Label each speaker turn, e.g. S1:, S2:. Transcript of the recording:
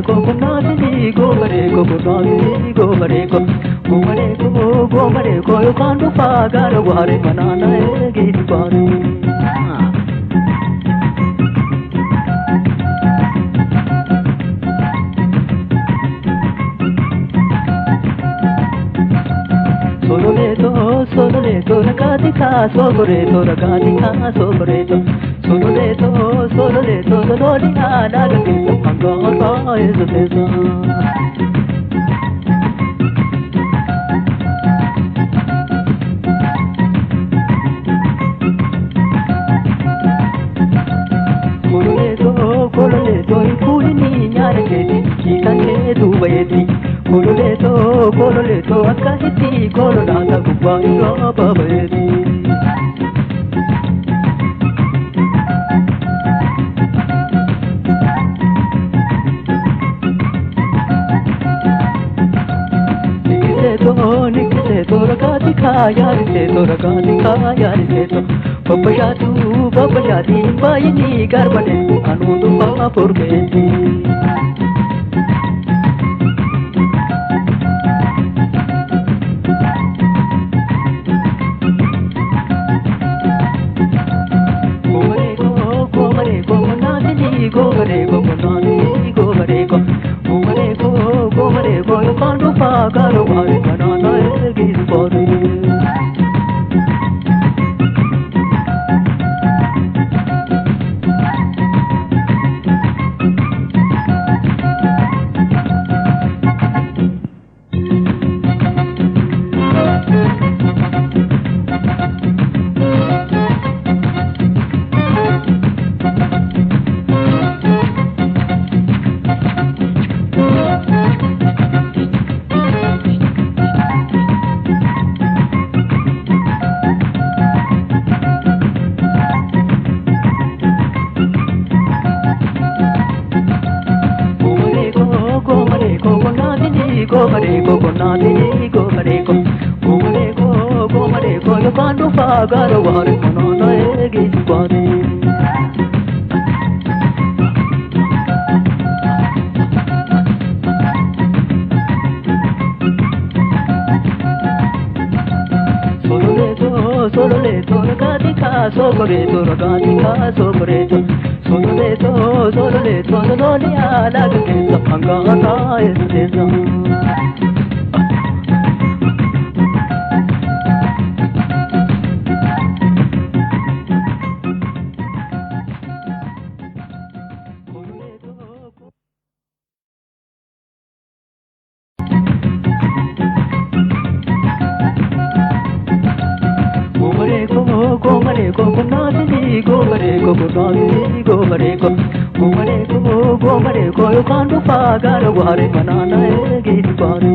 S1: go gonati gomare go gonati gomare go you can't do pagar ware banana git pari Soleto ragatica soleto dolina nagati angora ezesa Coleto ikuni nyarageti kitane dubayeti Coleto akahiti colorada gubairo babayeti Nikseto ragatika yariseto Papayati bayini garbane anudu papa purgeti Gomare go you can't do pagar ware banana git pari Gomare go you can't do pagar ware banana git pari Soleto ragatica soleto dolina nagati angora ezesa Gomare go you can't do pagar ware banana git pari